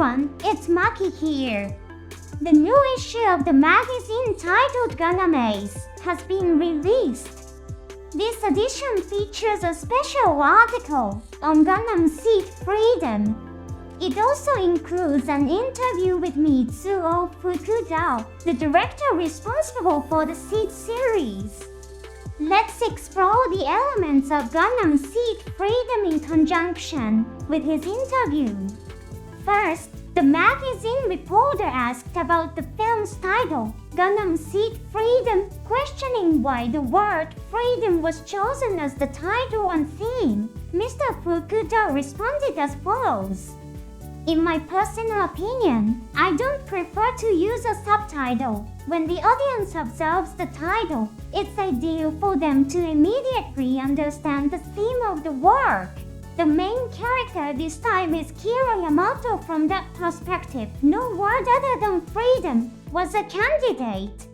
everyone, it's Maki here. The new issue of the magazine titled Gundam Ace has been released. This edition features a special article on Gundam Seed Freedom. It also includes an interview with Mitsuo Fukuda, the director responsible for the Seed series. Let's explore the elements of Gundam Seed Freedom in conjunction with his interview. First, the magazine reporter asked about the film's title, Gundam Seed Freedom, questioning why the word freedom was chosen as the title and theme. Mr. Fukuda responded as follows. In my personal opinion, I don't prefer to use a subtitle. When the audience observes the title, it's ideal for them to immediately understand the theme of the work. The main character this time is Yamato. From that perspective, no word other than freedom was a candidate.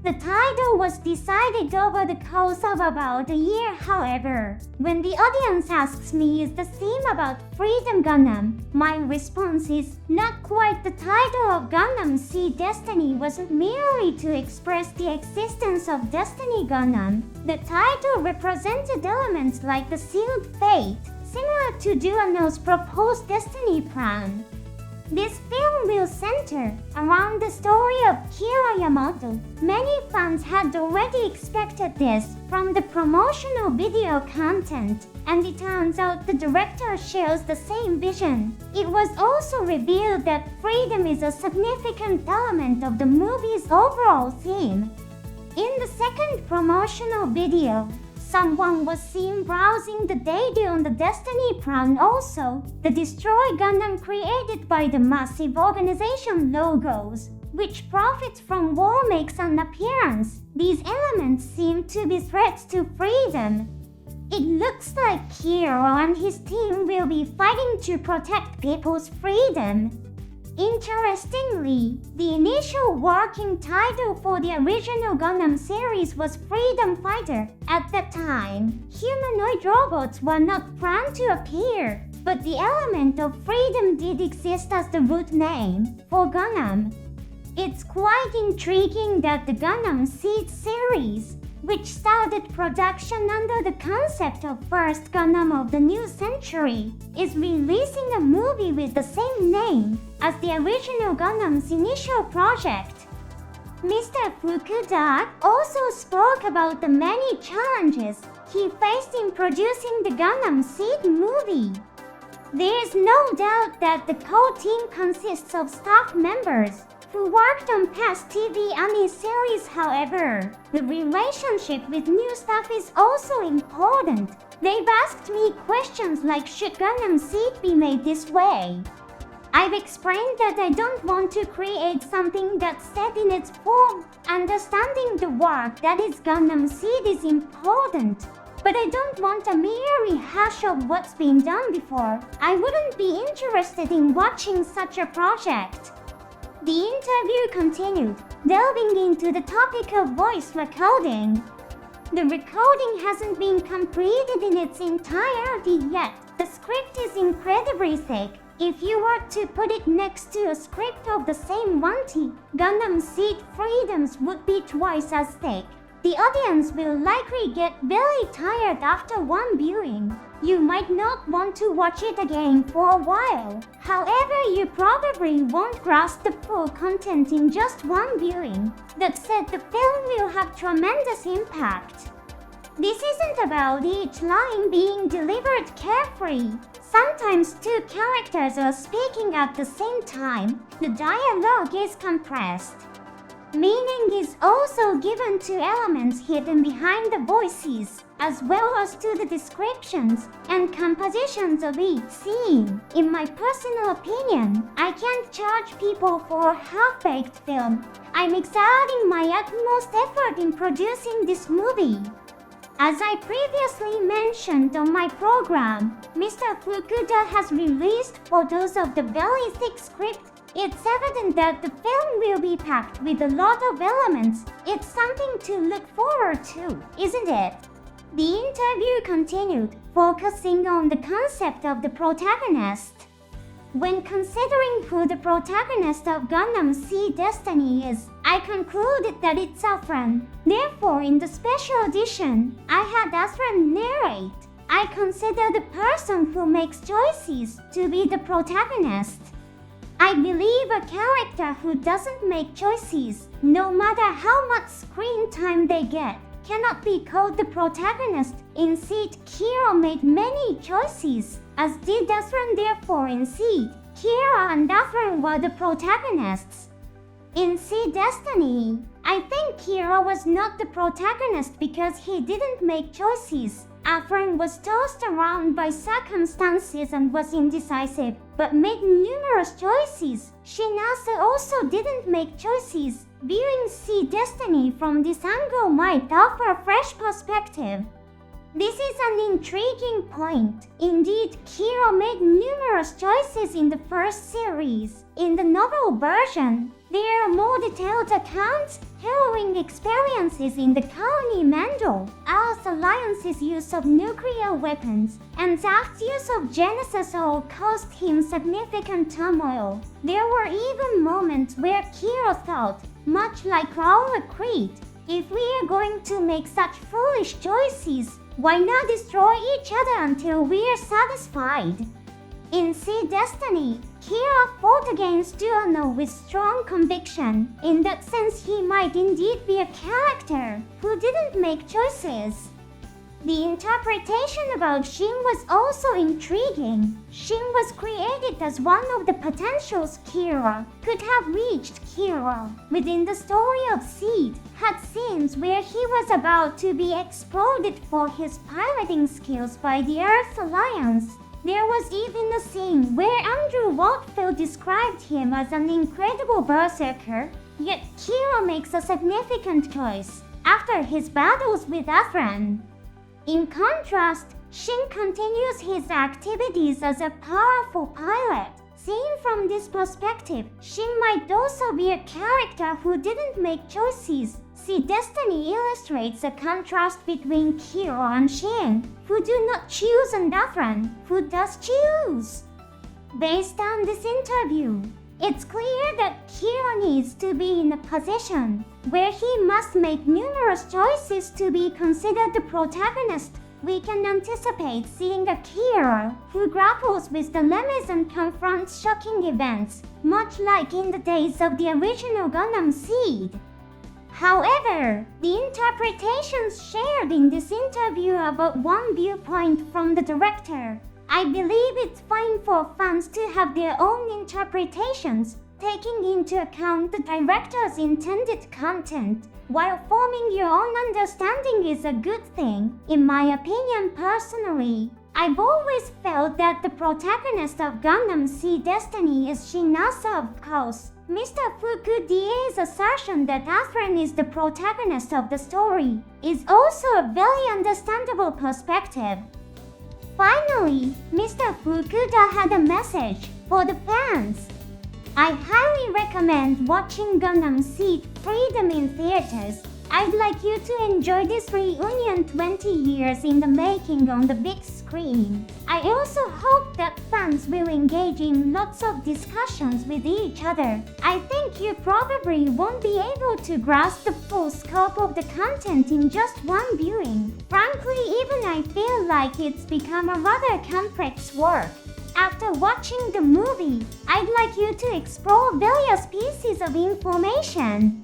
The title was decided over the course of about a year, however. When the audience asks me is the theme about Freedom Gundam, my response is not quite. The title of Gundam Seed Destiny wasn't merely to express the existence of Destiny Gundam. The title represented elements like the sealed fate, similar to Duano's proposed destiny plan. This film will center around the story of Yamato. Many fans had already expected this from the promotional video content, and it turns out the director shares the same vision. It was also revealed that freedom is a significant element of the movie's overall theme. In the second promotional video, someone was seen browsing the data on the Destiny Plan. Also, the Destroy Gundam created by the massive organization logos, which profits from war, makes an appearance. These elements seem to be threats to freedom. It looks like Hiro and his team will be fighting to protect people's freedom. Interestingly, the initial working title for the original Gundam series was Freedom Fighter. At that time, humanoid robots were not planned to appear, but the element of freedom did exist as the root name for Gundam. It's quite intriguing that the Gundam Seed series, which started production under the concept of first Gundam of the new century, is releasing a movie with the same name as the original Gundam's initial project. Mr. Fukuda also spoke about the many challenges he faced in producing the Gundam Seed movie. There is no doubt that the core team consists of staff members who worked on past TV anime series. However, the relationship with new staff is also important. They've asked me questions like, should Gundam Seed be made this way? I've explained that I don't want to create something that's set in its form. Understanding the work that is Gundam Seed is important, but I don't want a mere rehash of what's been done before. I wouldn't be interested in watching such a project. The interview continued, delving into the topic of voice recording. The recording hasn't been completed in its entirety yet. The script is incredibly thick. If you were to put it next to a script of the same quantity, Gundam Seed Freedoms would be twice as thick. The audience will likely get very tired after one viewing. You might not want to watch it again for a while. However, you probably won't grasp the full content in just one viewing. That said, the film will have tremendous impact. This isn't about each line being delivered carefully. Sometimes two characters are speaking at the same time. The dialogue is compressed. Meaning is also given to elements hidden behind the voices, as well as to the descriptions and compositions of each scene. In my personal opinion, I can't charge people for a half-baked film. I'm exerting my utmost effort in producing this movie. As I previously mentioned on my program, Mr. Fukuda has released photos of the very thick script. It's evident that the film will be packed with a lot of elements. It's something to look forward to, isn't it? The interview continued, focusing on the concept of the protagonist. When considering who the protagonist of Gundam Seed Destiny is, I concluded that it's Afran. Therefore, in the special edition, I had Afran narrate. I consider the person who makes choices to be the protagonist. I believe a character who doesn't make choices, no matter how much screen time they get, cannot be called the protagonist. In Seed, Kira made many choices, as did Afran. Therefore, in Seed, Kira and Afran were the protagonists. In Seed Destiny, I think Kira was not the protagonist because he didn't make choices. Afran was tossed around by circumstances and was indecisive, but made numerous choices. Shinasa also didn't make choices. Viewing Seed Destiny from this angle might offer a fresh perspective. This is an intriguing point. Indeed, Kira made numerous choices in the first series. In the novel version, there are more detailed accounts, harrowing experiences in the colony Mando, Al's alliance's use of nuclear weapons, and Zack's use of Genesis all caused him significant turmoil. There were even moments where Kira thought, much like Raul Creed, if we are going to make such foolish choices, why not destroy each other until we are satisfied? In Seed Destiny, Kira fought against Duano with strong conviction. In that sense, he might indeed be a character who didn't make choices. The interpretation about Shin was also intriguing. Shin was created as one of the potentials Kira could have reached. Kira, within the story of Seed, had scenes where he was about to be exploded for his piloting skills by the Earth Alliance. There was even a scene where Andrew Watfield described him as an incredible berserker, yet Kira makes a significant choice after his battles with Afran. In contrast, Shin continues his activities as a powerful pilot. Seen from this perspective, Shin might also be a character who didn't make choices. See, Destiny illustrates a contrast between Kira and Shin, who do not choose, and Afran, who does choose. Based on this interview, it's clear that Kira needs to be in a position where he must make numerous choices to be considered the protagonist. We can anticipate seeing a Kira who grapples with dilemmas and confronts shocking events, much like in the days of the original Gundam Seed. However, the interpretations shared in this interview are but one viewpoint from the director. I believe it's fine for fans to have their own interpretations, taking into account the director's intended content, while forming your own understanding is a good thing. In my opinion personally, I've always felt that the protagonist of Gundam Seed Destiny is Shinasa, of course. Mr. Fukuda's assertion that Afran is the protagonist of the story is also a very understandable perspective. Finally, Mr. Fukuda had a message for the fans. I highly recommend watching Gundam Seed Freedom in theaters. I'd like you to enjoy this reunion 20 years in the making on the big screen. I also hope that fans will engage in lots of discussions with each other. I think you probably won't be able to grasp the full scope of the content in just one viewing. Frankly, even I feel like it's become a rather complex work. After watching the movie, I'd like you to explore various pieces of information.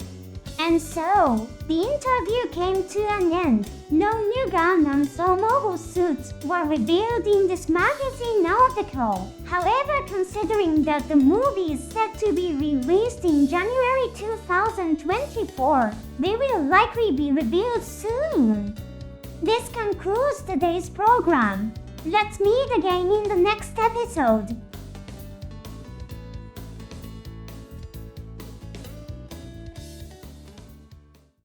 And so, the interview came to an end. No new Gundams or mobile suits were revealed in this magazine article. However, considering that the movie is set to be released in January 2024, they will likely be revealed soon. This concludes today's program. Let's meet again in the next episode.